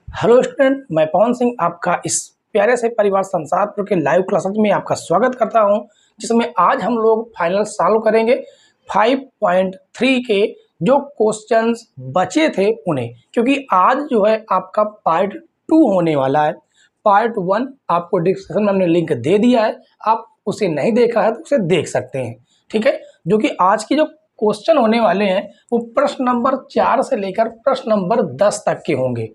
Hello student, मैं पवन सिंह आपका इस प्यारे से परिवार संसारपुर के लाइव क्लासेस में आपका स्वागत करता हूं, जिसमें आज हम लोग फाइनल सॉल्व करेंगे 5.3 के जो क्वेश्चंस बचे थे उन्हें, क्योंकि आज जो है आपका पार्ट 2 होने वाला है। पार्ट 1 आपको डिस्क्रिप्शन में हमने लिंक दे दिया है, आप उसे नहीं देखा है तो उसे देख सकते हैं। ठीक है, जो कि आज की जो क्वेश्चन होने वाले हैं वो प्रश्न नंबर 4 से लेकर प्रश्न नंबर 10 तक के होंगे,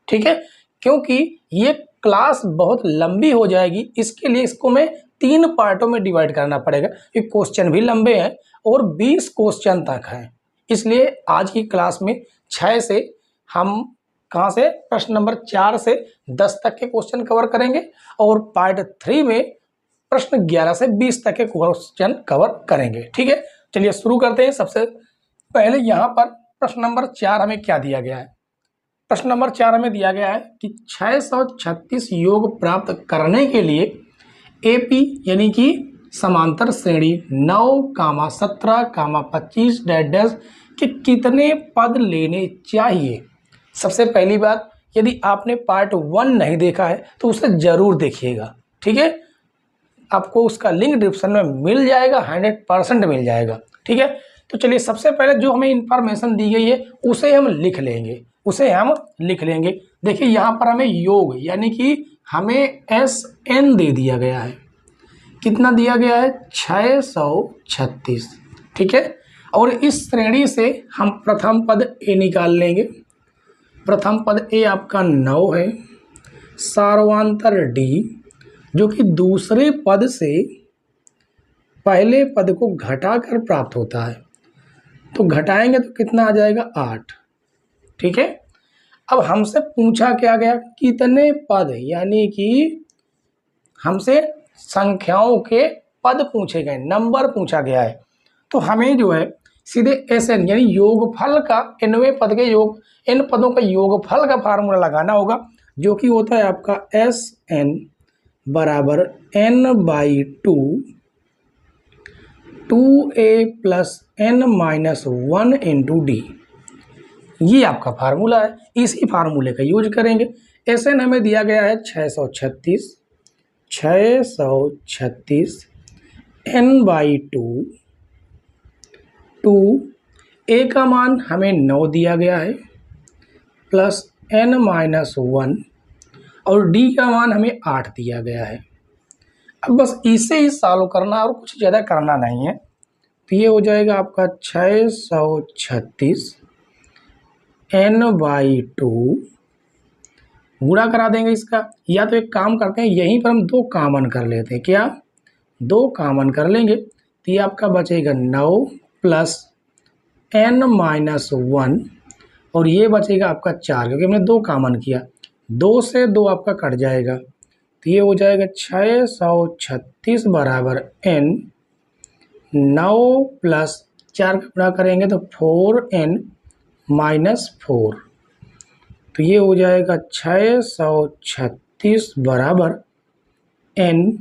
क्योंकि ये क्लास बहुत लंबी हो जाएगी, इसके लिए इसको मैं 3 पार्टों में डिवाइड करना पड़ेगा, क्योंकि क्वेश्चन भी लंबे हैं और 20 क्वेश्चन तक हैं। इसलिए आज की क्लास में 6 से हम कहाँ से प्रश्न नंबर 4 से 10 तक के क्वेश्चन कवर करेंगे और पार्ट 3 में प्रश्न 11 से 20 तक के क्वेश्चन कवर करेंगे। ठीक है, चलिए शुरू करते हैं। सबसे पहले यहाँ पर प्रश्न नंबर 4 हमें क्या दिया गया है। प्रश्न नंबर 4 हमें दिया गया है कि 636 योग प्राप्त करने के लिए एपी यानी कि समांतर श्रेणी 9, 17, 25 डैश के कितने पद लेने चाहिए। सबसे पहली बात, यदि आपने पार्ट 1 नहीं देखा है तो उसे जरूर देखिएगा। ठीक है, आपको उसका लिंक डिस्क्रिप्शन में मिल जाएगा, 100% मिल जाएगा। ठीक है, तो चलिए सबसे पहले जो हमें इंफॉर्मेशन दी गई है उसे हम लिख लेंगे। देखिए यहाँ पर हमें योग यानी कि हमें SN दे दिया गया है। कितना दिया गया है? 636। ठीक है, और इस श्रेणी से हम प्रथम पद A निकाल लेंगे। प्रथम पद A आपका 9 है। सार्वंतर D जो कि दूसरे पद से पहले पद को घटाकर प्राप्त होता है, तो घटाएंगे तो कितना आ जाएगा? 8। ठीक है, अब हमसे पूछा क्या गया? कितने पद, यानी कि हमसे संख्याओं के पद पूछे गए, नंबर पूछा गया है। तो हमें जो है सीधे SN यानी योगफल का, nवें पद के योग, n पदों का योगफल का फार्मूला लगाना होगा, जो कि होता है आपका SN बराबर n/2 2a + n-1 × d। ये आपका फार्मूला है, इसी फार्मूले का यूज करेंगे। SN हमें दिया गया है 636 n/2 2 a का मान हमें 9 दिया गया है प्लस n-1 और d का मान हमें 8 दिया गया है। अब बस इसे ही सॉल्व करना और कुछ ज़्यादा करना नहीं है। तो ये हो जाएगा आपका 636 n/2 गुणा करा देंगे इसका, या तो एक काम करते हैं, यहीं पर हम 2 कॉमन कर लेते हैं। क्या? 2 कॉमन कर लेंगे तो ये आपका बचेगा 9 प्लस n-1 और ये बचेगा आपका 4, क्योंकि हमने 2 कॉमन किया। 2 से 2 आपका कट जाएगा, तो ये हो जाएगा 636 बराबर n 9 प्लस 4 का गुणा करेंगे तो 4n - 4, तो ये हो जाएगा 636 बराबर n।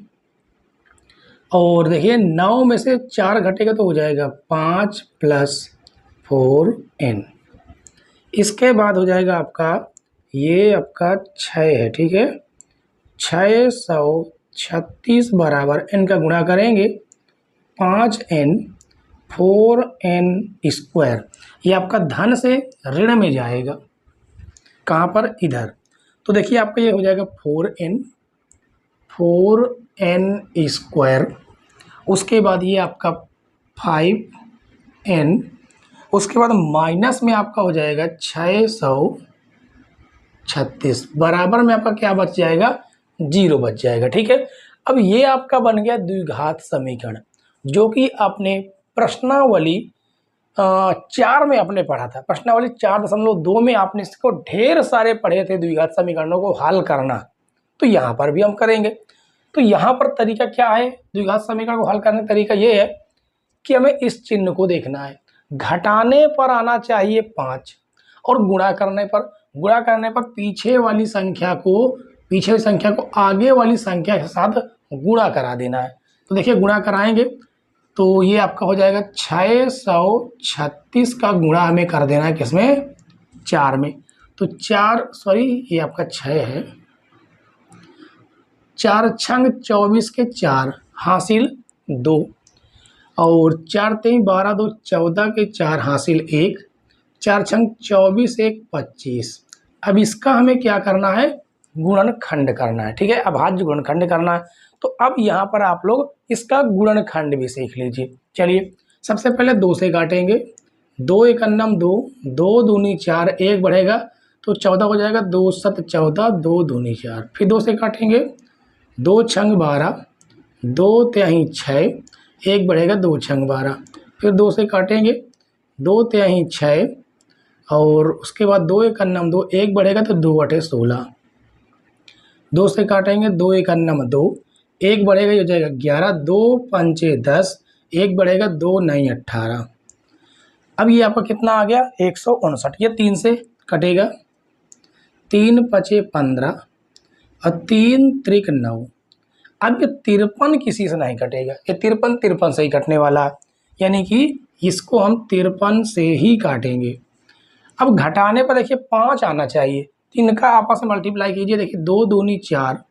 और देखिए 9 में से 4 घटेगा तो हो जाएगा 5 + 4n। इसके बाद हो जाएगा आपका, ये आपका 6 है। ठीक है, 636 बराबर n का गुणा करेंगे 5n 4n², ये आपका धन से ऋण में जाएगा। कहाँ पर? इधर। तो देखिए आपका ये हो जाएगा 4n²। उसके बाद ये आपका 5n, उसके बाद माइनस में आपका हो जाएगा 636, बराबर में आपका क्या बच जाएगा? 0 बच जाएगा। ठीक है, अब ये आपका बन गया द्विघात समीकरण, जो कि आपने प्रश्नावली 4 में आपने पढ़ा था। प्रश्नावली 4.2 में आपने इसको ढेर सारे पढ़े थे, द्विघात समीकरणों को हल करना। तो यहाँ पर भी हम करेंगे। तो यहाँ पर तरीका क्या है द्विघात समीकरण को हल करने का? तरीका ये है कि हमें इस चिन्ह को देखना है। घटाने पर आना चाहिए 5 और गुणा करने पर पीछे वाली संख्या को आगे वाली संख्या के साथ गुणा करा देना है। तो देखिए गुणा कराएंगे तो ये आपका हो जाएगा 636 का गुणा हमें कर देना है किसमें? 4 में। तो 4 सॉरी ये आपका 6 है, 4 छंग 24 के 4 हासिल 2, और 4 3 12 2 14 के 4 हासिल 1, 4 छंग 24 1 25। अब इसका हमें क्या करना है, गुणनखंड करना है। ठीक है, अभाज्य गुणनखंड करना है। तो अब यहाँ पर आप लोग इसका गुणनखंड भी सीख लीजिए। चलिए सबसे पहले 2 से काटेंगे, 2 एकन्नम 2, 2 दूनी 4, 1 बढ़ेगा तो 14 हो जाएगा, 2 सत 14, 2 दूनी 4। फिर 2 से काटेंगे, 2 छंग 12, 2 तिहाई 6, 1 बढ़ेगा 2 छंग 12। फिर 2 से काटेंगे, 2 तिहाई 6, और उसके बाद 2 एकन्नम 2, 1 बढ़ेगा तो 2 बटे 16। 2 से काटेंगे, 2 एकन्नम 2, 1 बढ़ेगा ये हो जाएगा 11, 2 पंचे 10, 1 बढ़ेगा 2 नई 18। अब ये आपका कितना आ गया, 159। ये 3 से कटेगा, 3 पचे 15 और 3 त्रिक 9। अब ये 53 किसी से नहीं कटेगा, ये 53 से ही कटने वाला है, यानी कि इसको हम 53 से ही काटेंगे। अब घटाने पर देखिए 5 आना चाहिए, तो इनका आपस में मल्टीप्लाई कीजिए। देखिए 2 दूनी 4,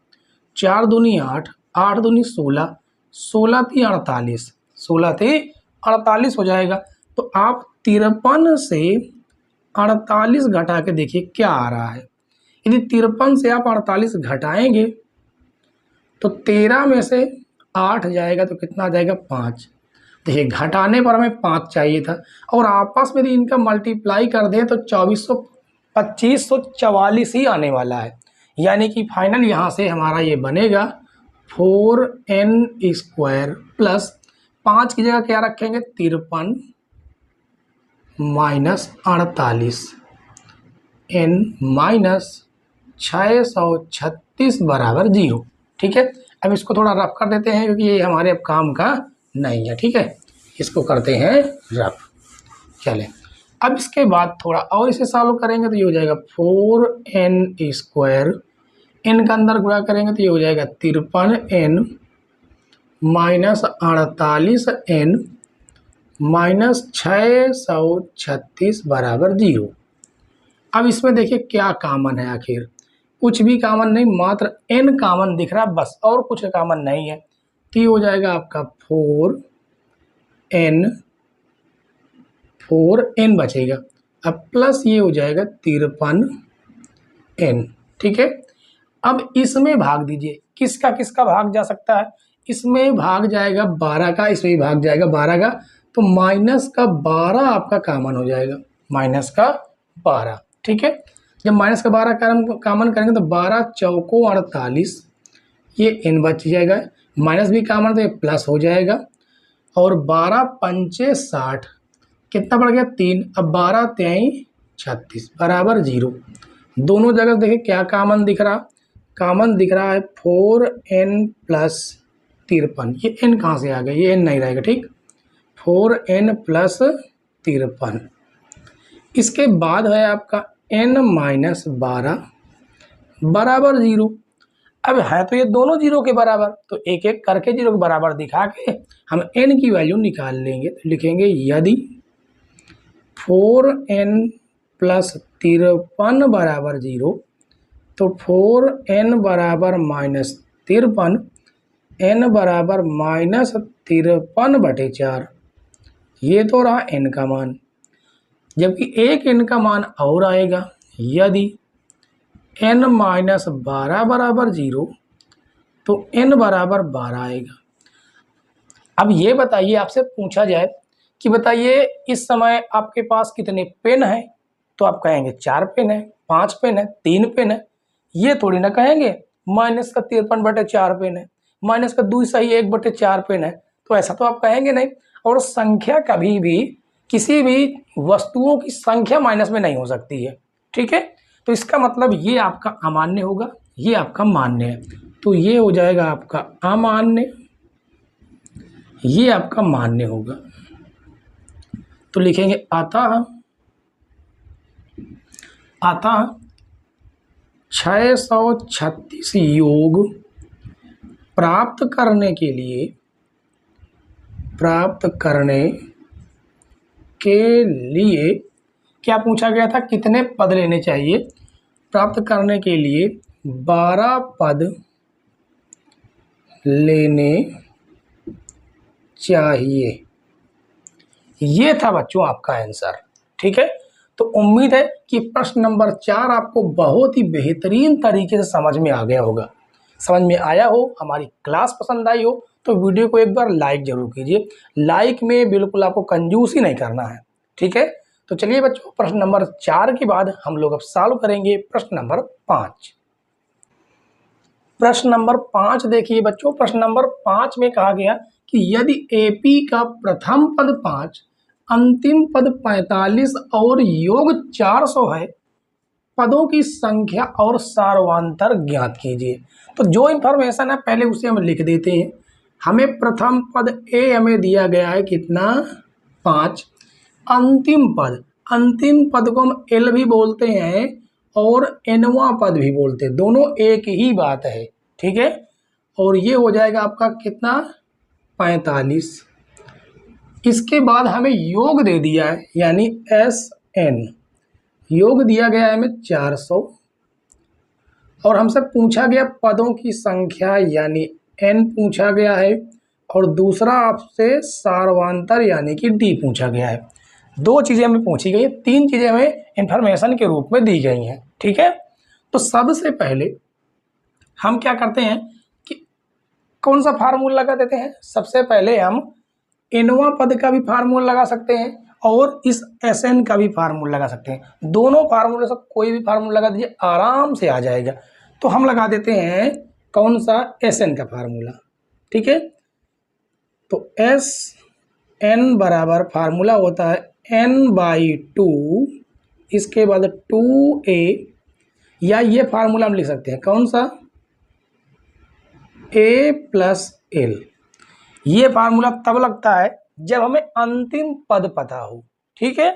4 दूनी 8, 8 दूनी 16, 16 ती 48, 16 ती 48 हो जाएगा। तो आप 53 से 48 घटा के देखिए क्या आ रहा है। यदि 53 से आप 48 घटाएंगे तो 13 में से 8 जाएगा तो कितना आ जाएगा, 5। देखिए घटाने पर हमें 5 चाहिए था, और आपस में यदि इनका मल्टीप्लाई कर दें तो 2544 ही आने वाला है। यानी कि फाइनल यहाँ से हमारा ये बनेगा 4n² प्लस 5 की जगह क्या रखेंगे, 53 माइनस 48 n माइनस 636 बराबर 0। ठीक है, अब इसको थोड़ा रफ कर देते हैं क्योंकि ये हमारे अब काम का नहीं है। ठीक है, इसको करते हैं रफ। चलें, अब इसके बाद थोड़ा और इसे सॉल्व करेंगे तो ये हो जाएगा 4n², n का अंदर गुणा करेंगे तो ये हो जाएगा 53n माइनस 48n माइनस 636 बराबर 0। अब इसमें देखिए क्या कॉमन है, आखिर कुछ भी कॉमन नहीं, मात्र n कॉमन दिख रहा है बस, और कुछ कॉमन नहीं है। तो ये हो जाएगा आपका 4n बचेगा। अब प्लस ये हो जाएगा 53n। ठीक है, अब इसमें भाग दीजिए, किसका किसका भाग जा सकता है, इसमें भाग जाएगा 12 का, इसमें भी भाग जाएगा 12 का, तो माइनस का 12 आपका कॉमन हो जाएगा, माइनस का 12। ठीक है, जब माइनस का 12 कॉमन करेंगे तो 12 चौको 48, ये n बच जाएगा, माइनस भी कॉमन तो ये प्लस हो जाएगा, और 12 पंचे 60, कितना बढ़ गया 3, अब 12 तिहाई 36 बराबर 0। दोनों जगह देखिए क्या कॉमन दिख रहा, कॉमन दिख रहा है 4n प्लस 53। ये n कहाँ से आ गया, ये n नहीं रहेगा। ठीक, 4n प्लस 53। इसके बाद है आपका n माइनस 12 बराबर 0। अब है तो ये दोनों 0 के बराबर, तो एक एक करके 0 के बराबर दिखा के हम n की वैल्यू निकाल लेंगे। तो लिखेंगे यदि 4n प्लस 53 बराबर 0, तो 4n बराबर माइनस 53, n बराबर माइनस 53/4। ये तो रहा n का मान, जबकि एक n का मान और आएगा। यदि n माइनस 12 बराबर 0, तो n बराबर 12 आएगा। अब ये बताइए, आपसे पूछा जाए कि बताइए इस समय आपके पास कितने पेन हैं, तो आप कहेंगे 4 पेन है, 5 पेन है, 3 पेन है। ये थोड़ी ना कहेंगे माइनस का 53/4 पेन है, माइनस का 2 सही 1/4 पेन है, तो ऐसा तो आप कहेंगे नहीं। और संख्या कभी भी, किसी भी वस्तुओं की संख्या माइनस में नहीं हो सकती है। ठीक है, तो इसका मतलब ये आपका अमान्य होगा, ये आपका मान्य है, तो ये हो जाएगा आपका अमान्य, ये आपका मान्य होगा। तो लिखेंगे अतः 636 योग प्राप्त करने के लिए क्या पूछा गया था, कितने पद लेने चाहिए प्राप्त करने के लिए 12 पद लेने चाहिए। ये था बच्चों आपका आंसर। ठीक है, तो उम्मीद है कि प्रश्न नंबर 4 आपको बहुत ही बेहतरीन तरीके से समझ में आ गया होगा। समझ में आया हो, हमारी क्लास पसंद आई हो तो वीडियो को एक बार लाइक जरूर कीजिए। लाइक में बिल्कुल आपको कंजूसी नहीं करना है। ठीक है, तो चलिए बच्चों, प्रश्न नंबर 4 के बाद हम लोग अब सॉल्व करेंगे प्रश्न नंबर 5। प्रश्न नंबर 5 देखिए बच्चों, प्रश्न नंबर 5 में कहा गया कि यदि एपी का प्रथम पद 5, अंतिम पद 45 और योग 400 है, पदों की संख्या और सार्वधातर ज्ञात कीजिए। तो जो इंफॉर्मेशन है पहले उसे हम लिख देते हैं। हमें प्रथम पद ए हमें दिया गया है कितना, 5। अंतिम पद को हम एल भी बोलते हैं और एनवा पद भी बोलते हैं, दोनों एक ही बात है। ठीक है, और ये हो जाएगा आपका कितना, 45। इसके बाद हमें योग दे दिया है यानी एस एन, योग दिया गया है हमें 400 और हमसे पूछा गया पदों की संख्या यानी एन पूछा गया है और दूसरा आपसे सार्वधातर यानी कि डी पूछा गया है। 2 चीज़ें हमें पूछी गई है, 3 चीज़ें हमें इंफॉर्मेशन के रूप में दी गई हैं। ठीक है, तो सबसे पहले हम क्या करते हैं कि कौन सा फार्मूला लगा देते हैं। सबसे पहले हम एनवा पद का भी फार्मूला लगा सकते हैं और इस एस एन का भी फार्मूला लगा सकते हैं। दोनों फार्मूले से कोई भी फार्मूला लगा दीजिए, आराम से आ जाएगा। तो हम लगा देते हैं कौन सा, एस एन का फार्मूला। ठीक है, तो एस एन बराबर फार्मूला होता है n/2, इसके बाद 2a, या ये फार्मूला हम लिख सकते हैं कौन सा, a + l। ये फार्मूला तब लगता है जब हमें अंतिम पद पता हो। ठीक है,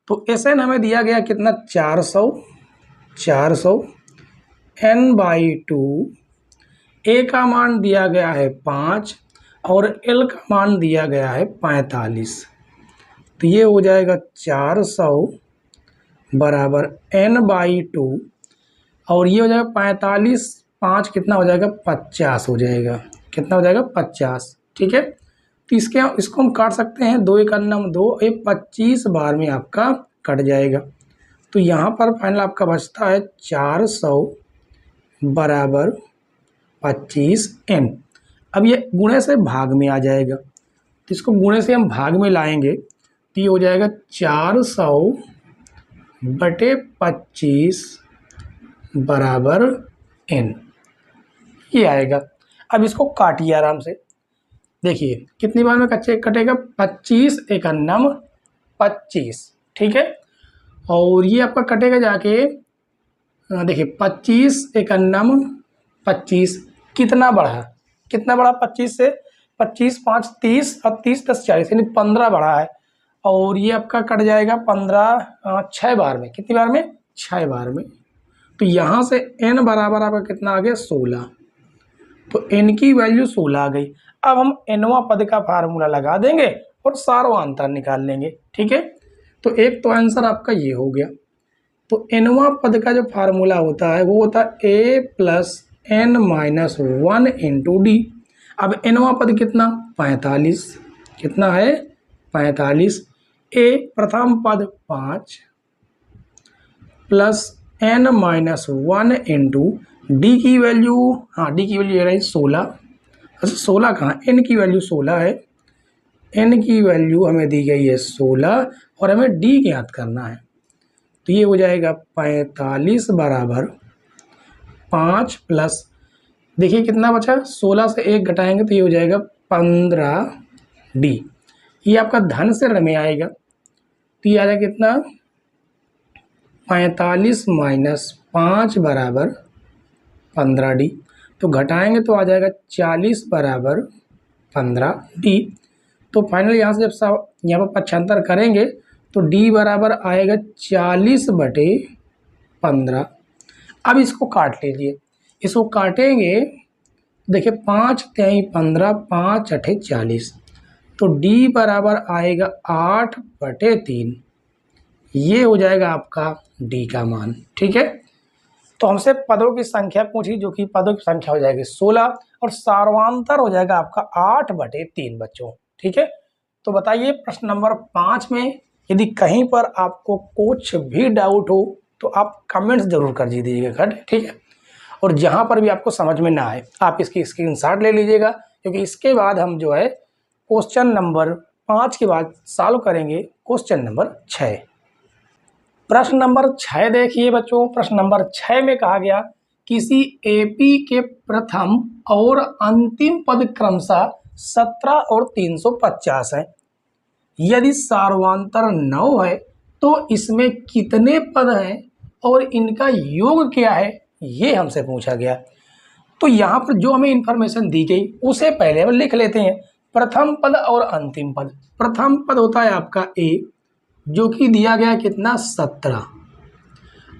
तो एस एन हमें दिया गया कितना, 400 n/2, ए का मान दिया गया है 5 और एल का मान दिया गया है 45। तो ये हो जाएगा 400 बराबर n/2 और ये हो जाएगा 45, 5 कितना हो जाएगा, 50 हो जाएगा। कितना हो जाएगा, 50। ठीक है, तो इसको हम काट सकते हैं, 2 × 2, ये 25 बार में आपका कट जाएगा। तो यहाँ पर फाइनल आपका बचता है 400 बराबर 25n। अब ये गुणे से भाग में आ जाएगा, तो इसको गुणे से हम भाग में लाएंगे तो ये हो जाएगा 400/25 बराबर n, ये आएगा। अब इसको काटिए आराम से, देखिए कितनी बार में कटेगा, 25 × 25। ठीक है, और ये आपका कटेगा जाके, देखिए 25 × 25 कितना बढ़ा, 25 से, 25 5 30 और 30 10 40 यानी 15 बढ़ा है। और ये आपका कट जाएगा 15 6 बार में, कितनी बार में, 6 बार में। तो यहाँ से n बराबर आपका कितना आ गया, 16। तो n की वैल्यू 16 आ गई। अब हम nवा पद का फार्मूला लगा देंगे और सार्वधातर निकाल लेंगे। ठीक है, तो एक तो आंसर आपका ये हो गया। तो nवा पद का जो फार्मूला होता है वो होता है a + n-1 × d। अब nवा पद कितना, 45, कितना है, 45। a प्रथम पद 5 + n-1 × d की वैल्यू, हाँ d की वैल्यू ये रही 16। अच्छा 16 कहाँ, n की वैल्यू 16 है, n की वैल्यू हमें दी गई है 16 और हमें d ज्ञात करना है। तो ये हो जाएगा 45 बराबर 5 + देखिए कितना बचा, 16 से 1 घटाएंगे तो ये हो जाएगा 15d। ये आपका धन से ऋण में आएगा, तो ये आ जाएगा कितना, 45 - 5 बराबर 15d। तो घटाएंगे तो आ जाएगा 40 बराबर 15d। तो फाइनल यहाँ से जब यहाँ पर पक्षांतर करेंगे तो d बराबर आएगा 40/15। अब इसको काट लीजिए, इसको काटेंगे, देखिए 5 × 3 = 15, 5 × 8 = 40। तो d बराबर आएगा 8/3 ये हो जाएगा आपका डी का मान। ठीक है, तो हमसे पदों की संख्या पूछी, जो कि पदों की संख्या हो जाएगी 16 और सार्वंतर हो जाएगा आपका 8/3 बच्चों। ठीक है, तो बताइए प्रश्न नंबर 5 में यदि कहीं पर आपको कुछ भी डाउट हो तो आप कमेंट्स जरूर कर दीजिएगा। ठीक है, और जहां पर भी आपको समझ में ना आए आप इसकी स्क्रीनशॉट ले लीजिएगा, क्योंकि इसके बाद हम जो है क्वेश्चन नंबर 5 के बाद सॉल्व करेंगे क्वेश्चन नंबर 6। प्रश्न नंबर 6 देखिए बच्चों, प्रश्न नंबर 6 में कहा गया किसी एपी के प्रथम और अंतिम पद क्रमशः 17 और 350 है। यदि सार्वंतर 9 है तो इसमें कितने पद हैं और इनका योग क्या है, ये हमसे पूछा गया। तो यहाँ पर जो हमें इंफॉर्मेशन दी गई उसे पहले हम लिख लेते हैं। प्रथम पद और अंतिम पद। प्रथम पद होता है आपका ए, जो कि दिया गया कितना 17।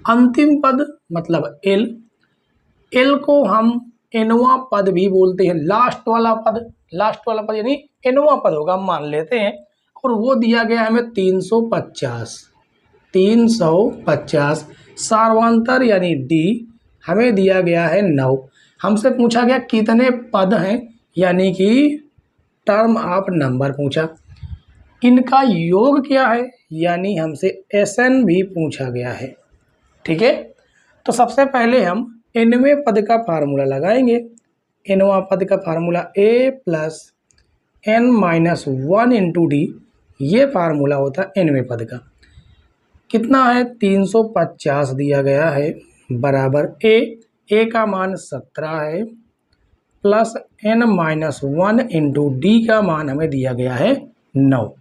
अंतिम पद मतलब एल, एल को हम एनवा पद भी बोलते हैं। लास्ट वाला पद यानी एनवा पद होगा, हम मान लेते हैं। और वो दिया गया हमें 350। सार्वंतर यानी डी हमें दिया गया है 9। हमसे पूछा गया कितने पद हैं, यानी कि टर्म ऑफ नंबर पूछा। इनका योग क्या है, यानी हमसे एसएन भी पूछा गया है। ठीक है, तो सबसे पहले हम एनवें पद का फार्मूला लगाएंगे। एनवा पद का formula A plus N minus 1 into D, ये फार्मूला होता है एनवें पद का। कितना है 350 दिया गया है, बराबर ए का मान 17 है plus N minus 1 into D का मान हमें दिया गया है 9।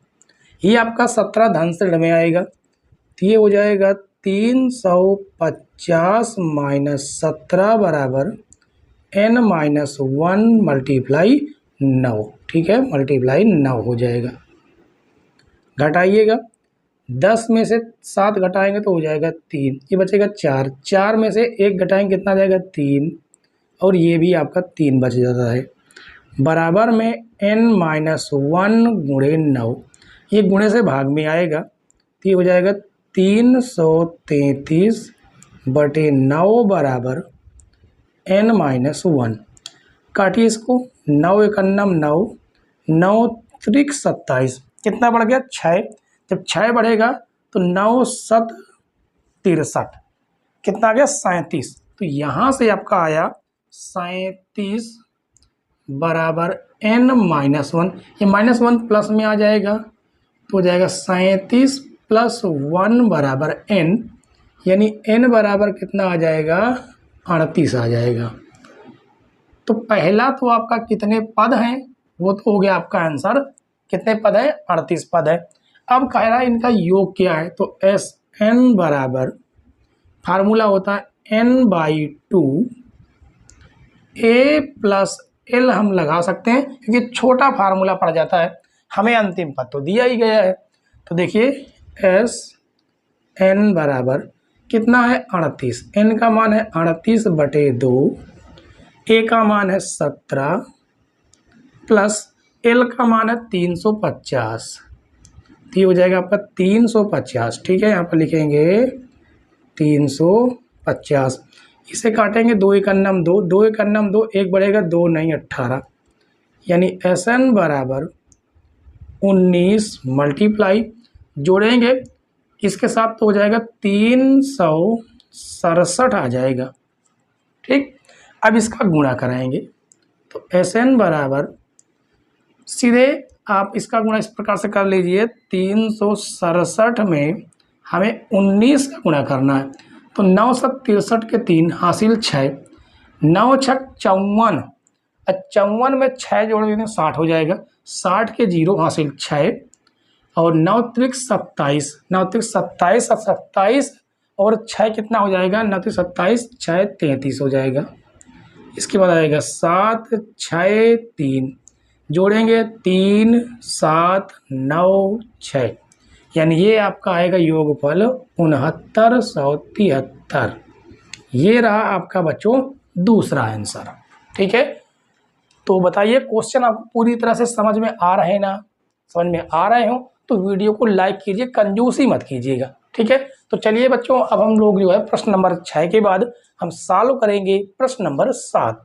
ये आपका 17 धन से ऋण में आएगा, तो ये हो जाएगा 350 माइनस 17 बराबर एन माइनस 1 मल्टीप्लाई 9। ठीक है, मल्टीप्लाई 9 हो जाएगा। घटाइएगा, 10 में से 7 घटाएंगे तो हो जाएगा 3, ये बचेगा 4। 4 में से 1 घटाएंगे कितना जाएगा 3, और ये भी आपका 3 बच जाता है। बराबर में n माइनस 1 गुणे 9, ये गुणे से भाग में आएगा, तो ये हो जाएगा 333/9 बराबर n माइनस 1। काटिए इसको, 9 एकन्नम 9, 9 त्रिक 27, कितना बढ़ गया 6। जब 6 बढ़ेगा तो 9 7 63, कितना आ गया 37। तो यहाँ से आपका आया 37 बराबर n माइनस 1। ये माइनस 1 प्लस में आ जाएगा तो हो जाएगा 37 प्लस 1 बराबर n, यानी n बराबर कितना आ जाएगा 38 आ जाएगा। तो पहला तो आपका कितने पद हैं वो तो हो गया आपका आंसर, कितने पद है 38 पद है। अब कह रहा है इनका योग क्या है, तो एस एन बराबर फार्मूला होता है n/2 ए प्लस एल हम लगा सकते हैं, क्योंकि छोटा फार्मूला पड़ जाता है। हमें अंतिम पद तो दिया ही गया है, तो देखिए एस एन बराबर कितना है 38। एन का मान है 38/2, ए का मान है 17 प्लस एल का मान है 350, तो ये हो जाएगा आपका 350। ठीक है, यहाँ पर लिखेंगे 350। इसे काटेंगे, 2 एकन्नम 2, 2 एकन्नम 2, 1 बढ़ेगा 2 नहीं 18, यानी एस एन बराबर 19 मल्टीप्लाई जोड़ेंगे इसके साथ तो हो जाएगा 367 आ जाएगा। ठीक, अब इसका गुणा कराएंगे तो एस एन बराबर सीधे आप इसका गुणा इस प्रकार से कर लीजिए, 367 में हमें 19 का गुणा करना है, तो 9 7 63 के 3 हासिल 6, 9 6 54, 54 में 6 जोड़ देंगे 60 हो जाएगा, 60 के 0 हासिल 6, और 9 त्रिक 27, 9 त्रिक 27 और 27 और 6 कितना हो जाएगा 9 त्रिक 27, 6 33 हो जाएगा। इसके बाद आएगा 7 6 3, जोड़ेंगे 3 7 9 6, यानी ये आपका आएगा योगफल 6973। ये रहा आपका बच्चों दूसरा आंसर। ठीक है, तो बताइए क्वेश्चन आपको पूरी तरह से समझ में आ रहे ना? समझ में आ रहे हो तो वीडियो को लाइक कीजिए, कंजूसी मत कीजिएगा। ठीक है। तो चलिए बच्चों, अब हम लोग जो है प्रश्न नंबर 6 के बाद हम सॉल्व करेंगे प्रश्न नंबर 7।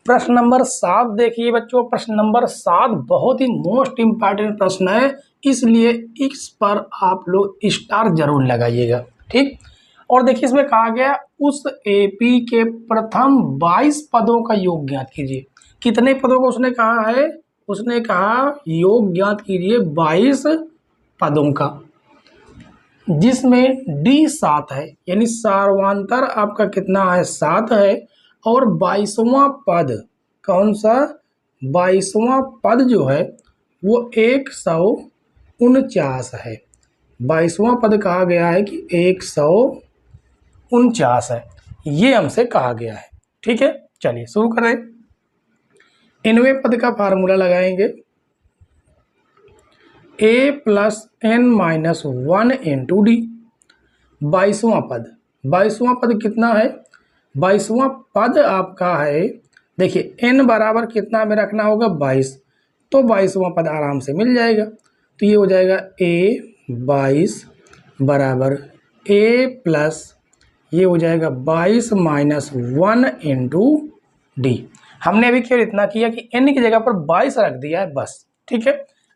प्रश्न नंबर 7 देखिए बच्चों, प्रश्न नंबर 7 बहुत ही मोस्ट इंपॉर्टेंट प्रश्न है, इसलिए इस पर आप लोग स्टार जरूर लगाइएगा, ठीक। और देखिए इसमें कहा गया उस एपी के प्रथम 22 पदों का योग ज्ञात कीजिए। कितने पदों को उसने कहा है? उसने कहा योग ज्ञात कीजिए 22 पदों का, जिसमें डी 7 है, यानी सार्वांतर आपका कितना है? 7 है। और 22वां पद कौन सा? 22वां पद जो है वो 149 है। 22वां पद कहा गया है कि 149 है, ये हमसे कहा गया है, ठीक है। चलिए शुरू करें। 9वें पद का फार्मूला लगाएंगे, a + n-1 × d। 22वां पद, 22वां पद कितना है? 22वां पद आपका है, देखिए n बराबर कितना में रखना होगा? 22, तो 22वां पद आराम से मिल जाएगा। तो ये हो जाएगा a 22 बराबर a प्लस ये हो जाएगा 22 - 1 × d। हमने अभी केवल इतना किया कि n की जगह पर 22 रख दिया है बस, ठीक है।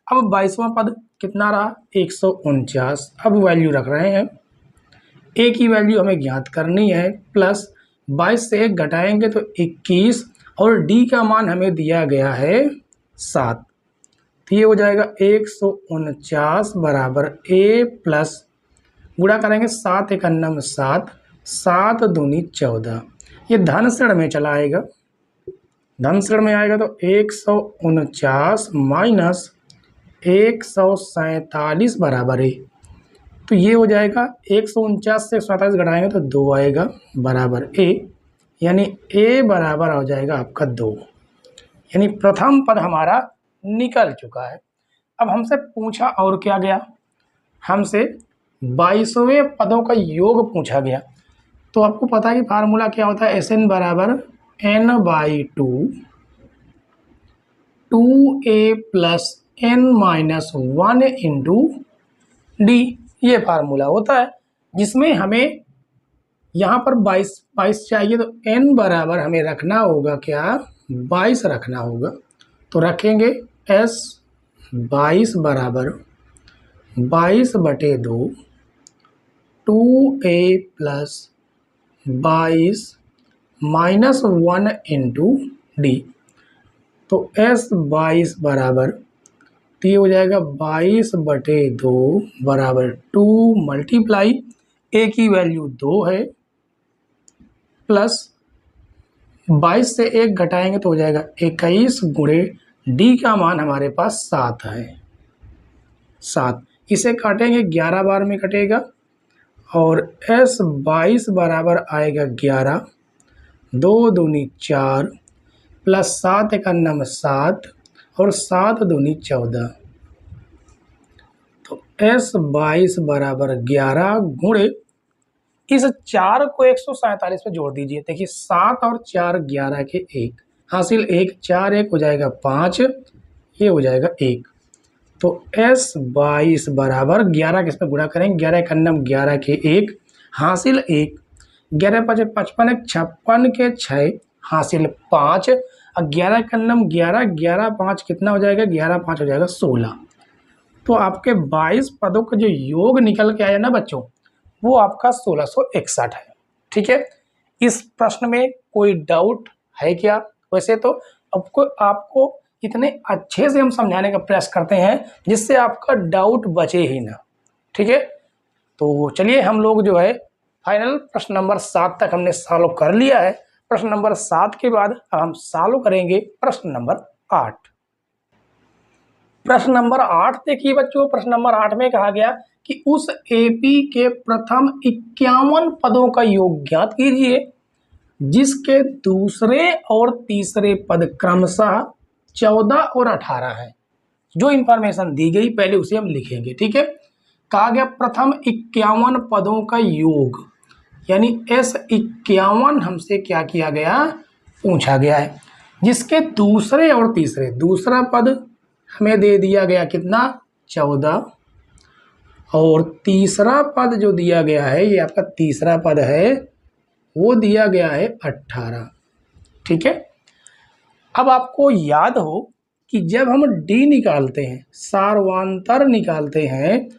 अब 22वां पद कितना रहा? 149। अब वैल्यू रख रहे हैं, a की वैल्यू हमें ज्ञात करनी है, प्लस 22 से 1 घटाएंगे तो 21, और d का मान हमें दिया गया है 7। तो ये हो जाएगा 149 बराबर a प्लस गुणा करेंगे 7 × 1 = 7, 7 × 2 = 14। ये धन श्रेणी में चला आएगा, धन श्रेणी में आएगा तो 149 माइनस 147 बराबर है। तो ये हो जाएगा 149 से 47 घटाएंगे तो 2 आएगा बराबर a, यानी a बराबर हो जाएगा आपका 2, यानी प्रथम पद हमारा निकल चुका है। अब हमसे पूछा और क्या गया? हमसे 22वें पदों का योग पूछा गया। तो आपको पता है कि फार्मूला क्या होता है? Sn बराबर n/2 2a + n-1 × d, ये फार्मूला होता है, जिसमें हमें यहाँ पर 22 चाहिए, तो n बराबर हमें रखना होगा क्या? 22 रखना होगा। तो रखेंगे s 22 बराबर 22/2 2a + 22 - 1 × d। तो s 22 बराबर, तो ये हो जाएगा 22/2 बराबर 2 मल्टीप्लाई a की वैल्यू 2 है, प्लस 22 से 1 घटाएंगे तो हो जाएगा 21 गुणे d का मान हमारे पास 7 है, 7। इसे काटेंगे 11 बार में कटेगा, और s 22 बराबर आएगा 11, 2 × 2 = 4, प्लस 7 × 1 = 7, और 7 × 2 = 14। तो s 22 बराबर 11 गुणे इस 4 को 147 पे जोड़ दीजिए। देखिए 7 और 4 11 के 1 हासिल 1, 4 1 हो जाएगा 5, ये हो जाएगा 1। तो s 22 बराबर 11 किस पे गुणा करेंगे? 11 × 1 = 11 के 1 हासिल 1, 11 × 5 = 55, 56 के 6 हासिल 5, और 11 × 1 = 11, 11 5 कितना हो जाएगा? 11 5 हो जाएगा 16। तो आपके 22 पदों का जो योग निकल के आया ना बच्चों, वो आपका 1661 है, ठीक है। इस प्रश्न में कोई डाउट है क्या? वैसे तो आपको इतने अच्छे से हम समझाने का प्रयास करते हैं जिससे आपका डाउट बचे ही ना, ठीक है। तो चलिए हम लोग जो है फाइनल प्रश्न नंबर 7 तक हमने सॉल्व कर लिया है। प्रश्न नंबर 7 के बाद अब हम सॉल्व करेंगे प्रश्न नंबर 8। प्रश्न नंबर 8 देखिए बच्चों, प्रश्न नंबर 8 में कहा गया कि उस एपी के प्रथम 51 पदों का योग ज्ञात कीजिए, जिसके दूसरे और तीसरे पद क्रमशः 14 और 18 है। जो इंफॉर्मेशन दी गई पहले उसे हम लिखेंगे, ठीक है। कहा गया प्रथम 51 पदों का योग, यानी S51 हमसे क्या किया गया? पूछा गया है, जिसके दूसरे और तीसरे, दूसरा पद हमें दे दिया गया कितना? 14, और तीसरा पद जो दिया गया है, ये आपका तीसरा पद है, वो दिया गया है 18। ठीक है। अब आपको याद हो कि जब हम डी निकालते हैं, सार्वंतर निकालते हैं,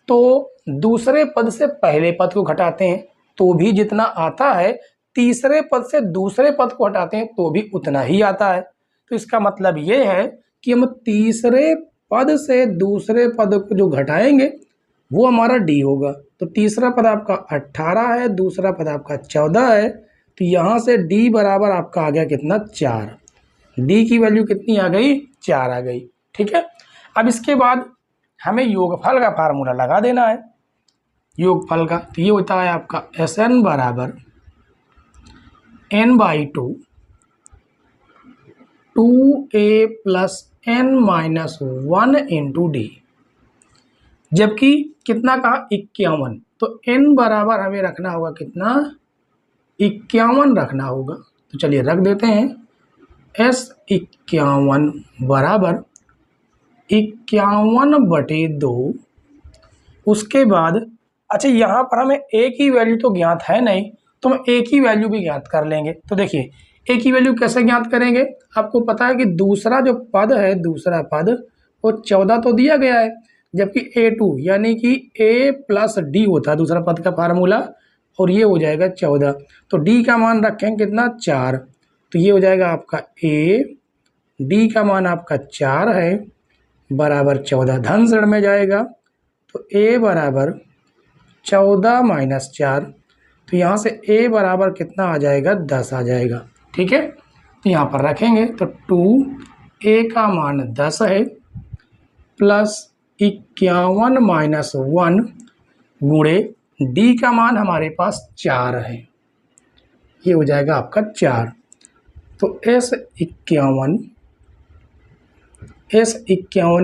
तो दूसरे पद से पहले पद को घटाते हैं तो भी जितना आता है, तीसरे पद से दूसरे पद को हटाते हैं तो भी उतना ही आता है। तो इसका मतलब ये है कि हम तीसरे पद से दूसरे पद को जो घटाएंगे वो हमारा डी होगा। तो तीसरा पद आपका 18 है, दूसरा पद आपका 14 है, तो यहाँ से डी बराबर आपका आ गया कितना, 4। डी की वैल्यू कितनी आ गई, 4 आ गई। ठीक है। अब इसके बाद हमें योगफल का फार्मूला लगा देना है। योगफल का तो ये होता है आपका Sn बराबर n/2 2a plus n-1 into D. जबकि कितना कहा, 51, तो n बराबर हमें रखना होगा कितना, 51 रखना होगा। तो चलिए रख देते हैं, S51 बराबर 51/2। उसके बाद अच्छा, यहाँ पर हमें a की वैल्यू तो ज्ञात है नहीं, तो हम a की वैल्यू भी ज्ञात कर लेंगे। तो देखिए a की वैल्यू कैसे ज्ञात करेंगे, आपको पता है कि दूसरा जो पद है, दूसरा पद वो 14 तो दिया गया है, जबकि a2 यानी कि a प्लस डी होता है दूसरा पद का फार्मूला, और ये हो जाएगा 14। तो d का मान रखेंगे कितना, 4। तो ये हो जाएगा आपका a, d का मान आपका 4 है, बराबर 14, धन ऋण में जाएगा, तो a बराबर 14 माइनस 4। तो यहाँ से a बराबर कितना आ जाएगा, 10 आ जाएगा। ठीक है। तो यहाँ पर रखेंगे तो 2a का मान 10 है, प्लस 51 माइनस 1 गुणे d का मान हमारे पास 4 है, ये हो जाएगा आपका 4। तो S51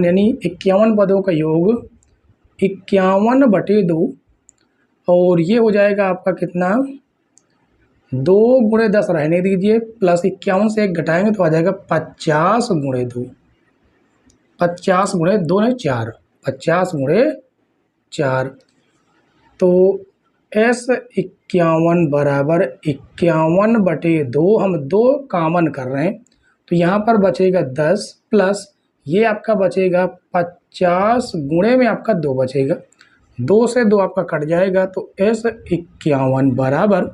यानी 51 पदों का योग 51/2, और ये हो जाएगा आपका कितना, 2 गुणे 10 रहने दीजिए, प्लस 51 से 1 घटाएंगे तो आ जाएगा 50 गुणे 2। 50 गुणे 2 नहीं 4, 50 गुणे 4। तो S51 बराबर 51/2, हम 2 कामन कर रहे हैं, तो यहाँ पर बचेगा 10, प्लस ये आपका बचेगा 50 गुणे में आपका 2 बचेगा, 2 से 2 आपका कट जाएगा, तो S51 बराबर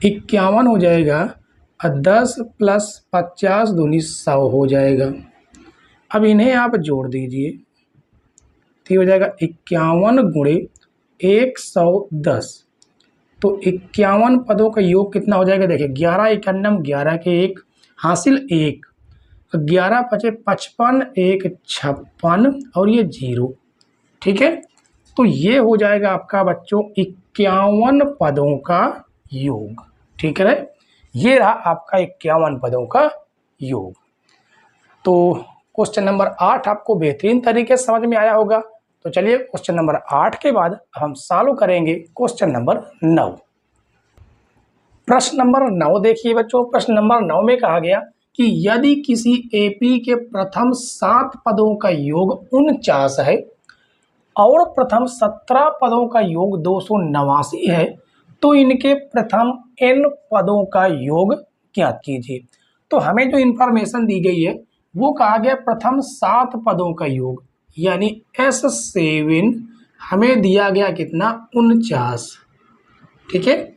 51 हो जाएगा, 10 प्लस 50 दूनी 100 हो जाएगा। अब इन्हें आप जोड़ दीजिए, तो हो जाएगा 51 गुणे 110। तो 51 पदों का योग कितना हो जाएगा, देखिए 11 91, 11 के 1 हासिल 1, 11 पचे 55, 1 56 और ये 0। ठीक है। तो ये हो जाएगा आपका बच्चों 51 पदों का योग। ठीक है, ये रहा आपका 51 पदों का योग। तो क्वेश्चन नंबर 8 आपको बेहतरीन तरीके से समझ में आया होगा। तो चलिए क्वेश्चन नंबर 8 के बाद हम सॉल्व करेंगे क्वेश्चन नंबर 9। प्रश्न नंबर 9 देखिए बच्चों, प्रश्न नंबर 9 में कहा गया कि यदि किसी एपी के प्रथम 7 पदों का योग 49 है और प्रथम 17 पदों का योग 289 है, तो इनके प्रथम n पदों का योग ज्ञात कीजिए। तो हमें जो इंफॉर्मेशन दी गई है वो कहा गया प्रथम 7 पदों का योग, यानी S7 हमें दिया गया कितना, 49। ठीक है।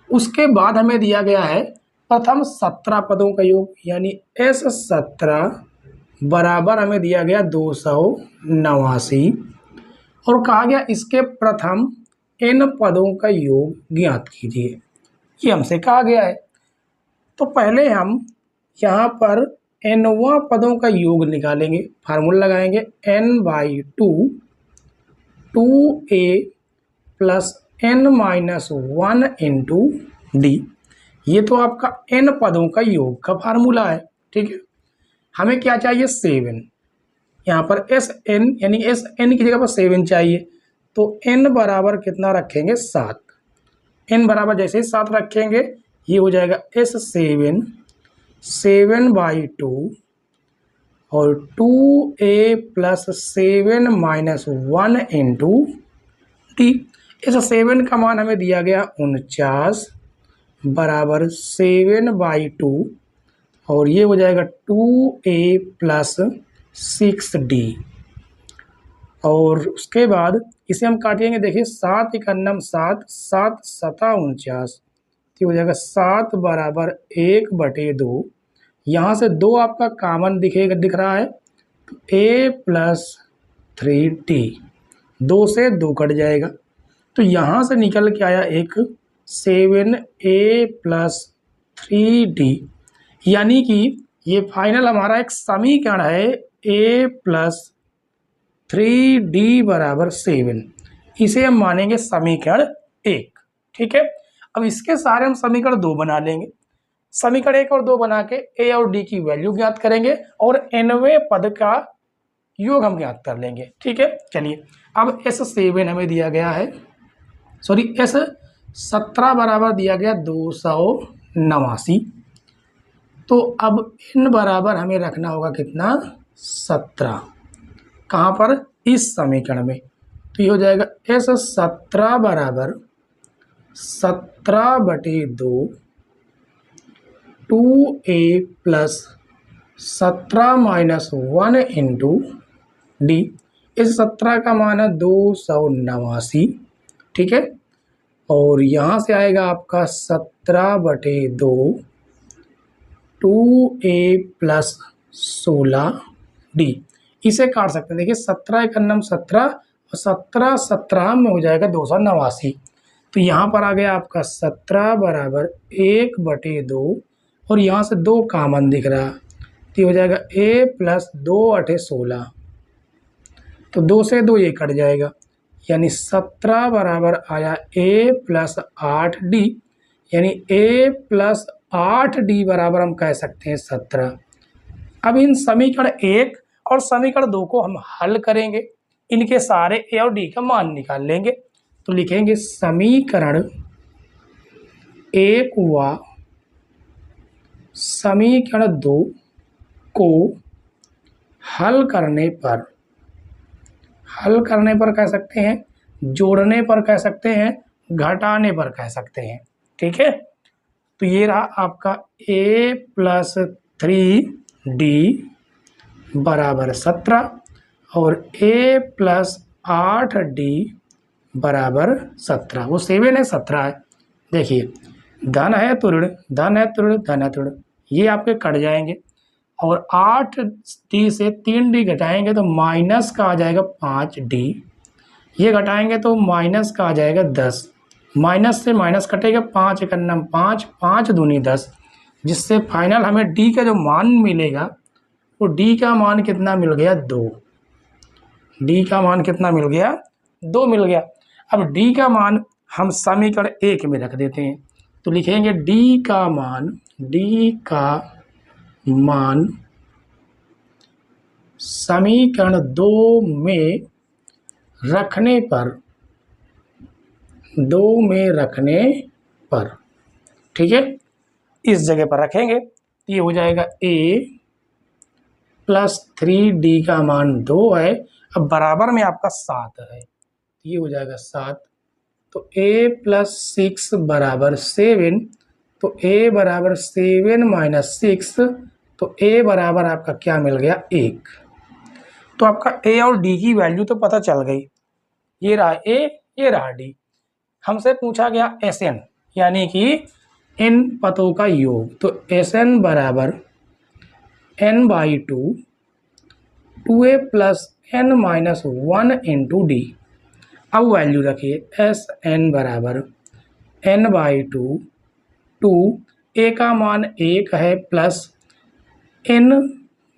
उसके बाद हमें दिया गया है प्रथम 17 पदों का योग, यानी S17 बराबर हमें दिया गया 289, और कहा गया इसके प्रथम n पदों का योग ज्ञात कीजिए, ये हमसे कहा गया है। तो पहले हम यहाँ पर nवां पदों का योग निकालेंगे, फार्मूला लगाएंगे n/2 2a plus n-1 into D. ये तो आपका n पदों का योग का फार्मूला है। ठीक है। हमें क्या चाहिए, 7। यहाँ पर Sn यानी Sn की जगह पर 7 चाहिए, तो n बराबर कितना रखेंगे, 7। n बराबर जैसे ही 7 रखेंगे, ये हो जाएगा S7 7/2, और 2a plus 7 minus 1 into D. इस 7 का मान हमें दिया गया 49 बराबर 7/2 और ये हो जाएगा 2a प्लस 6d। और उसके बाद इसे हम काटेंगे, देखिए 7 एकन्नम 7, 7 सता 49, तो हो जाएगा 7 बराबर 1/2। यहाँ से 2 आपका कॉमन दिख रहा है, तो a प्लस 3d, 2 से 2 कट जाएगा, तो यहाँ से निकल के आया एक 7a प्लस 3d, यानी कि ये फाइनल हमारा एक समीकरण है a प्लस 3d बराबर 7। इसे हम मानेंगे समीकरण 1। ठीक है, अब इसके सारे हम समीकरण 2 बना लेंगे। समीकरण 1 और 2 बना के a और d की वैल्यू ज्ञात करेंगे और nवें पद का योग हम ज्ञात कर लेंगे। ठीक है, चलिए अब S7 हमें दिया गया है, सॉरी S17 बराबर दिया गया 289। तो अब n बराबर हमें रखना होगा कितना, 17, कहाँ पर, इस समीकरण में। तो ये हो जाएगा S17 बराबर 17/2 2a plus 17 minus 1 into D. इस 17 का मान है 289। ठीक है, और यहाँ से आएगा आपका 17/2 2a प्लस 16d। इसे काट सकते हैं, देखिए 17 एकन्नम 17 और 17 17 में हो जाएगा 289। तो यहाँ पर आ गया आपका 17 बराबर 1/2 और यहाँ से 2 कॉमन दिख रहा, तो ये हो जाएगा a प्लस 2 8 16, तो 2 से 2 ये कट जाएगा, यानी 17 बराबर आया a प्लस 8d, यानी a प्लस 8d बराबर हम कह सकते हैं 17। अब इन समीकरण 1 और समीकरण 2 को हम हल करेंगे, इनके सारे a और d का मान निकाल लेंगे। तो लिखेंगे समीकरण 1 व समीकरण 2 को हल करने पर कह सकते हैं, जोड़ने पर कह सकते हैं, घटाने पर कह सकते हैं। ठीक है, तो ये रहा आपका a प्लस 3d बराबर 17 और a प्लस 8d बराबर 17। वो 7 है, 17 है। देखिए धन है तो ऋण, धन है तो ऋण, धन है तो ऋण, ये आपके कट जाएंगे और 8d से 3d घटाएंगे तो माइनस का आ जाएगा 5d, ये घटाएंगे तो माइनस का आ जाएगा 10, माइनस से माइनस कटेगा, 5 एकन्नम 5, 5 दूनी 10, जिससे फाइनल हमें d का जो मान मिलेगा वो d का मान कितना मिल गया, 2। d का मान कितना मिल गया, 2 मिल गया। अब d का मान हम समीकरण 1 में रख देते हैं, तो लिखेंगे d का मान समीकरण 2 में रखने पर, ठीक है, इस जगह पर रखेंगे तो ये हो जाएगा a प्लस 3d का मान 2 है, अब बराबर में आपका 7 है, ये हो जाएगा 7। तो a प्लस 6 बराबर 7, तो a बराबर 7 माइनस 6, तो a बराबर आपका क्या मिल गया, 1। तो आपका a और d की वैल्यू तो पता चल गई, ये रहा a, ये रहा d। हमसे पूछा गया Sn, यानी कि इन पदों का योग, तो Sn बराबर n/2 2a plus n minus 1 into D. अब वैल्यू रखिए, Sn बराबर n/2 2, a का मान 1 है plus n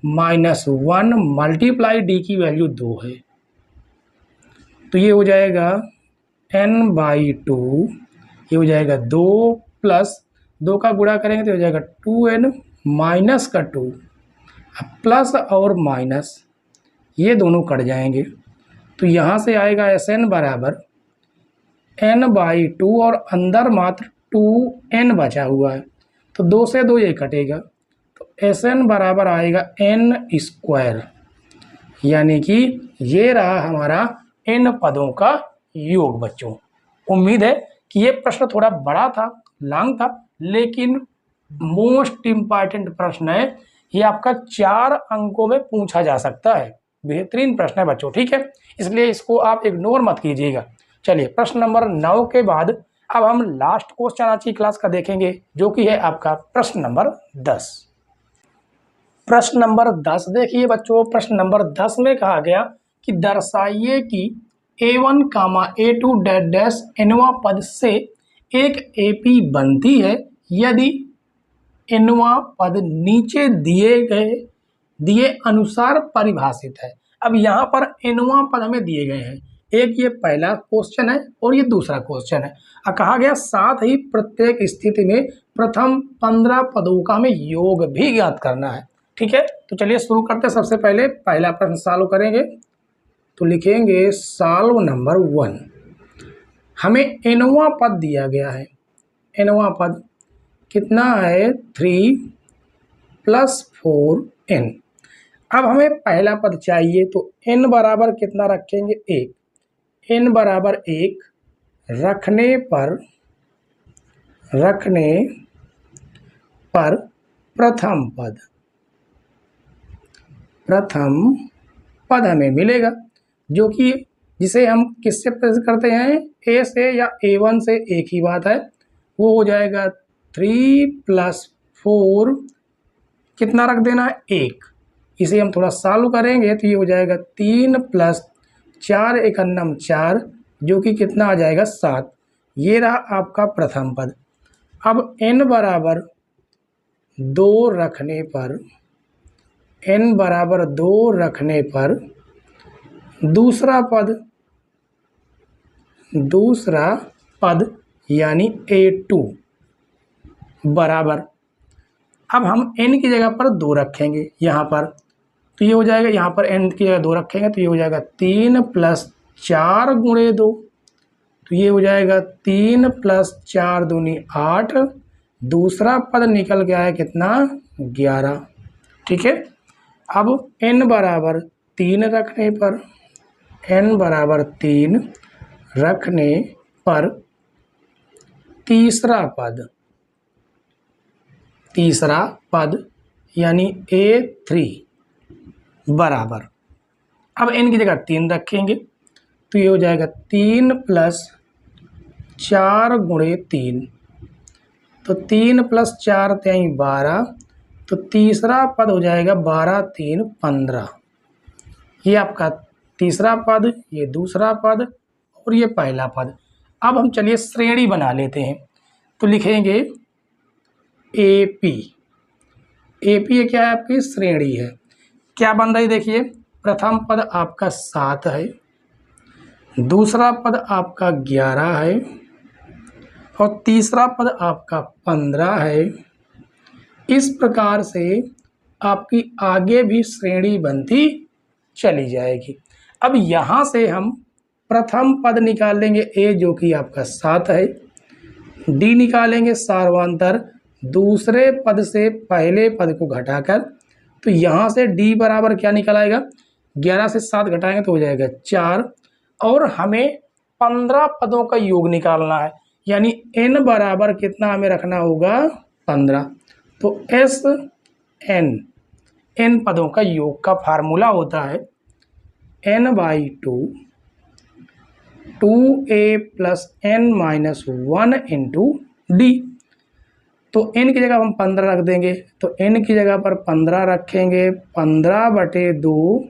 minus 1 multiply d की वैल्यू 2 है, तो ये हो जाएगा n/2, ये हो जाएगा 2 प्लस 2 का गुणा करेंगे तो हो जाएगा 2n माइनस का 2, अब प्लस और माइनस ये दोनों कट जाएंगे, तो यहाँ से आएगा Sn बराबर n/2 और अंदर मात्र 2n बचा हुआ है, तो 2 से 2 ये कटेगा, तो Sn बराबर आएगा n², यानी कि ये रहा हमारा n पदों का योग बच्चों। उम्मीद है कि ये प्रश्न थोड़ा बड़ा था, लॉन्ग था, लेकिन मोस्ट इंपॉर्टेंट प्रश्न है। ये आपका 4 अंकों में पूछा जा सकता है। बेहतरीन प्रश्न है बच्चों, ठीक है, इसलिए इसको आप इग्नोर मत कीजिएगा। चलिए प्रश्न नंबर 9 के बाद अब हम लास्ट क्वेश्चन आज की क्लास का देखेंगे, जो कि है आपका प्रश्न नंबर 10। प्रश्न नंबर 10 देखिए बच्चों, प्रश्न नंबर 10 में कहा गया कि दर्शाइए कि A1, A2 डैश डैश nवां पद से एक AP बनती है यदि nवां पद नीचे दिए अनुसार परिभाषित है। अब यहाँ पर nवां पद हमें दिए गए हैं, एक ये पहला क्वेश्चन है और ये दूसरा क्वेश्चन है। कहा गया साथ ही प्रत्येक स्थिति में प्रथम 15 पदों का हमें योग भी ज्ञात करना है। ठीक है, तो चलिए शुरू करते हैं। सबसे पहले पहला प्रश्न सॉल्व करेंगे, तो लिखेंगे सॉल्व नंबर 1। हमें nवां पद दिया गया है, nवां पद कितना है 3 + 4n। अब हमें पहला पद चाहिए, तो n बराबर कितना रखेंगे 1, n बराबर 1 रखने पर प्रथम पद हमें मिलेगा, जो कि जिसे हम किससे प्रेस करते हैं, a से या A1 से, एक ही बात है, वो हो जाएगा 3 + 4 कितना रख देना है 1। इसे हम थोड़ा सॉल्व करेंगे तो ये हो जाएगा 3 + 4 × 1 = 4, जो कि कितना आ जाएगा 7। ये रहा आपका प्रथम पद। अब n बराबर 2 रखने पर दूसरा पद यानी A2 बराबर, अब हम n की जगह पर 2 रखेंगे यहाँ पर, तो ये हो जाएगा, यहाँ पर n की जगह 2 रखेंगे तो ये हो जाएगा 3 + 4 × 2, तो ये हो जाएगा 3 + 4 दूनी 8। दूसरा पद निकल गया है कितना 11। ठीक है, अब n बराबर 3 रखने पर तीसरा पद यानी A3 बराबर, अब n की जगह 3 रखेंगे तो ये हो जाएगा 3 + 4 × 3, तो 3 + 4 = 12, तो तीसरा पद हो जाएगा 12 × 3 = 15। ये आपका तीसरा पद, ये दूसरा पद और ये पहला पद। अब हम चलिए श्रेणी बना लेते हैं, तो लिखेंगे AP। AP क्या है, आपकी श्रेणी है। क्या बन रही देखिए, प्रथम पद आपका 7 है, दूसरा पद आपका 11 है और तीसरा पद आपका 15 है। इस प्रकार से आपकी आगे भी श्रेणी बनती चली जाएगी। अब यहाँ से हम प्रथम पद निकाल लेंगे A, जो कि आपका 7 है, D निकालेंगे सार्वंतर दूसरे पद से पहले पद को घटाकर, तो यहाँ से D बराबर क्या निकल आएगा, 11 से 7 घटाएंगे तो हो जाएगा 4, और हमें 15 पदों का योग निकालना है, यानी n बराबर कितना हमें रखना होगा 15। तो n पदों का योग का फार्मूला होता है n/2 2a + n - 1 × d। तो n की जगह हम 15 रख देंगे, तो n की जगह पर 15 रखेंगे, 15/2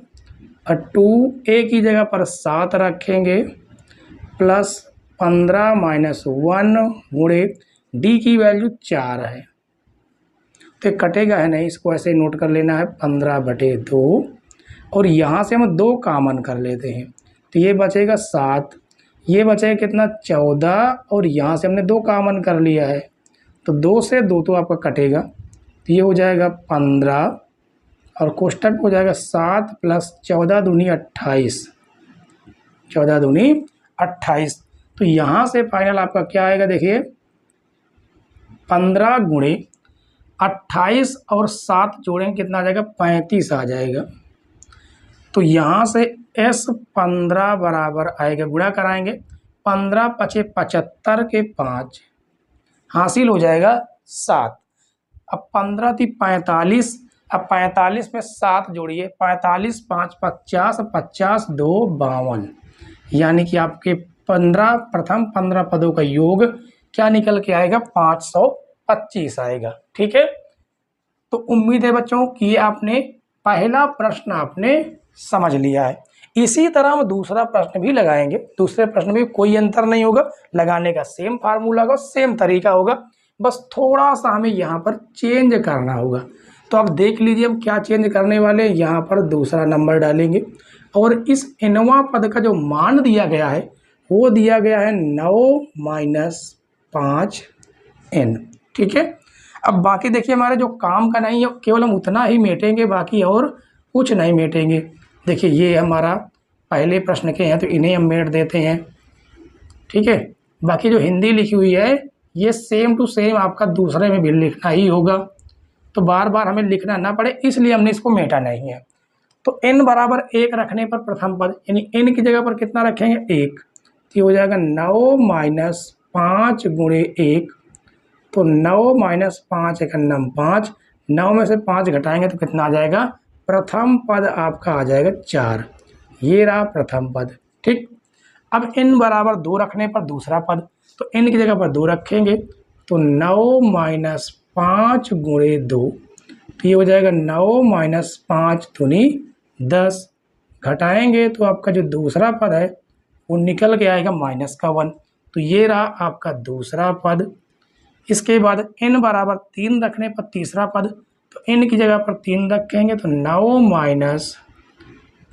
और 2a की जगह पर 7 रखेंगे प्लस 15 - 1 × d की वैल्यू 4 है, तो कटेगा है नहीं, इसको ऐसे नोट कर लेना है 15/2, और यहाँ से हम 2 कॉमन कर लेते हैं, तो ये बचेगा 7, ये बचेगा कितना 14, और यहाँ से हमने 2 कॉमन कर लिया है, तो 2 से 2 तो आपका कटेगा, तो ये हो जाएगा 15 और कोष्टक हो जाएगा 7 + 14 दूनी 28, 14 दूनी 28। तो यहाँ से फाइनल आपका क्या आएगा देखिए, 15 × 28 और 7 जोड़ेंगे कितना आ जाएगा, 35 आ जाएगा। तो यहाँ से S15 बराबर आएगा, गुणा कराएंगे 15 पचे 75 के 5 हासिल हो जाएगा 7। अब 15 थी 45, अब 45 में 7 जोड़िए, 45 5 50, 50 2 52, यानी कि आपके 15 प्रथम 15 पदों का योग क्या निकल के आएगा, 525 आएगा। ठीक है, तो उम्मीद है बच्चों कि आपने पहला प्रश्न आपने समझ लिया है। इसी तरह हम दूसरा प्रश्न भी लगाएंगे। दूसरे प्रश्न में कोई अंतर नहीं होगा, लगाने का सेम फार्मूला होगा, सेम तरीका होगा, बस थोड़ा सा हमें यहाँ पर चेंज करना होगा। तो आप देख लीजिए हम क्या चेंज करने वाले हैं। यहाँ पर दूसरा नंबर डालेंगे और इस nवां पद का जो मान दिया गया है वो दिया गया है 9 - 5n। ठीक है, अब बाकी देखिए हमारे जो काम का नहीं है, केवल हम उतना ही मेटेंगे, बाकी और कुछ नहीं मेटेंगे। देखिए ये हमारा पहले प्रश्न के हैं तो इन्हें हम मेट देते हैं। ठीक है, बाकी जो हिंदी लिखी हुई है ये सेम टू सेम आपका दूसरे में भी लिखना ही होगा, तो बार बार हमें लिखना ना पड़े इसलिए हमने इसको मेटा नहीं है। तो n बराबर 1 रखने पर प्रथम पद, यानी n की जगह पर कितना रखेंगे, 1, तो हो जाएगा 9 - 5 गुणे 1, तो 9 - 5 एकन्नम 5, 9 में से 5 घटाएंगे तो कितना आ जाएगा, प्रथम पद आपका आ जाएगा 4। ये रहा प्रथम पद। ठीक, अब n बराबर 2 रखने पर दूसरा पद, तो n की जगह पर 2 रखेंगे, तो 9 - 5 गुणे 2, तो ये हो जाएगा 9 - 5 दूनी 10, घटाएंगे तो आपका जो दूसरा पद है वो निकल के आएगा -1, तो ये रहा आपका दूसरा पद। इसके बाद n बराबर 3 रखने पर तीसरा पद, तो n की जगह पर 3 रखेंगे, तो 9 -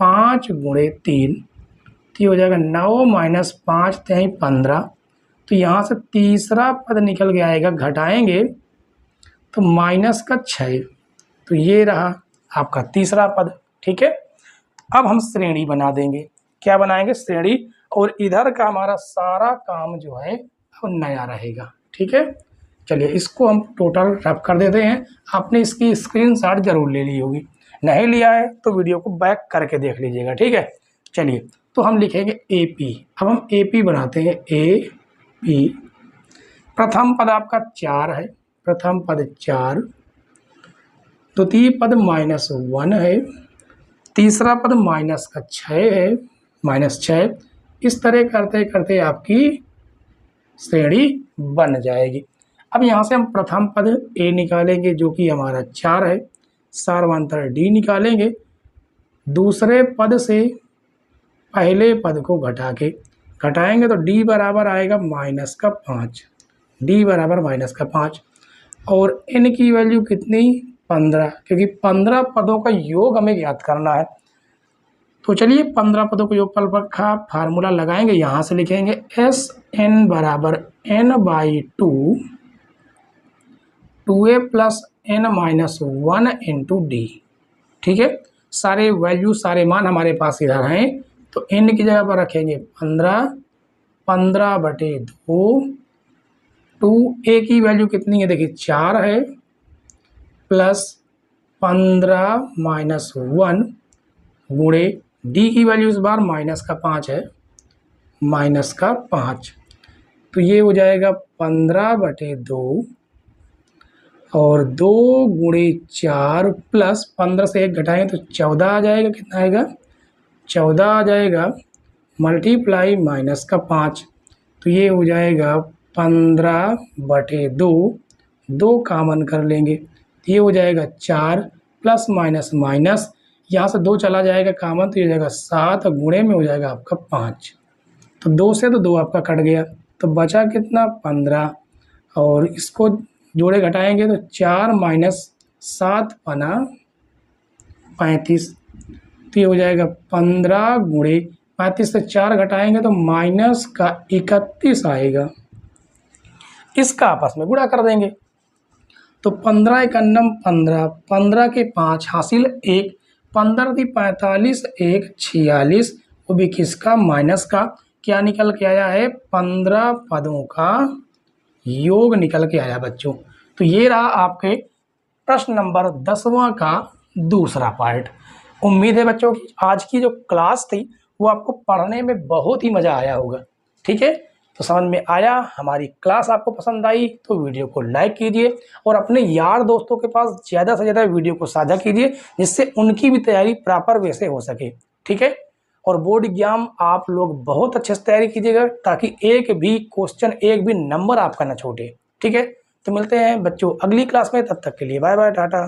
5 गुणे 3, तो ये हो जाएगा 9 - 5 3 15, तो यहाँ से तीसरा पद निकल के आएगा, घटाएंगे तो -6, तो ये रहा आपका तीसरा पद। ठीक है, अब हम श्रेणी बना देंगे। क्या बनाएंगे, श्रेणी, और इधर का हमारा सारा काम जो है वो नया रहेगा। ठीक है, चलिए इसको हम टोटल रफ कर देते हैं। आपने इसकी स्क्रीनशॉट जरूर ले ली होगी, नहीं लिया है तो वीडियो को बैक करके देख लीजिएगा। ठीक है, चलिए तो हम लिखेंगे AP। अब हम AP बनाते हैं, AP। प्रथम पद आपका 4 है, प्रथम पद 4, द्वितीय पद -1 है, तीसरा पद -6 है, -6। इस तरह करते करते आपकी श्रेणी बन जाएगी। अब यहाँ से हम प्रथम पद A निकालेंगे जो कि हमारा 4 है, सार्वंतर D निकालेंगे, दूसरे पद से पहले पद को घटाएंगे तो D बराबर आएगा -5, D बराबर -5, और n की वैल्यू कितनी, 15, क्योंकि 15 पदों का योग हमें ज्ञात करना है। तो चलिए 15 पदों को योगफल का फार्मूला लगाएंगे। यहाँ से लिखेंगे Sn बराबर n/2, 2a + n - 1 × d। ठीक है, सारे वैल्यू सारे मान हमारे पास इधर हैं, तो n की जगह पर रखेंगे 15, 15/2, 2a की वैल्यू कितनी है, देखिए 4 है, प्लस 15 - 1 गुणे d की वैल्यू इस बार -5 है, -5, तो ये हो जाएगा 15/2 और 2 गुणे 4 प्लस 15 से 1 घटाएंगे तो 14 आ जाएगा। कितना आएगा, 14 आ जाएगा, मल्टीप्लाई -5, तो ये हो जाएगा 15/2, 2 कामन कर लेंगे, तो ये हो जाएगा 4 प्लस माइनस, यहाँ से 2 चला जाएगा कामन, तो ये हो जाएगा 7, गुणे में हो जाएगा आपका 5, तो 2 से तो 2 आपका कट गया, तो बचा कितना, 15, और इसको जोड़े घटाएंगे तो 4 - 7 बना 35, तो ये हो जाएगा 15 गुणे 35 से 4 घटाएंगे तो -31 आएगा। इसका आपस में गुणा कर देंगे, तो 15 एकन्नम 15, 15 के 5 हासिल 1, 15 की 45, 1 46, वो भी किसका, माइनस का। क्या निकल के आया है, 15 पदों का योग निकल के आया बच्चों। तो ये रहा आपके प्रश्न नंबर 10वां का दूसरा पार्ट। उम्मीद है बच्चों की आज की जो क्लास थी वो आपको पढ़ने में बहुत ही मज़ा आया होगा। ठीक है, तो समझ में आया, हमारी क्लास आपको पसंद आई तो वीडियो को लाइक कीजिए और अपने यार दोस्तों के पास ज़्यादा से ज़्यादा वीडियो को साझा कीजिए जिससे उनकी भी तैयारी प्रॉपर वे से हो सके। ठीक है, और बोर्ड एग्जाम आप लोग बहुत अच्छे से तैयारी कीजिएगा ताकि एक भी क्वेश्चन, एक भी नंबर आपका ना छूटे। ठीक है, तो मिलते हैं बच्चों अगली क्लास में, तब तक के लिए बाय बाय, टाटा।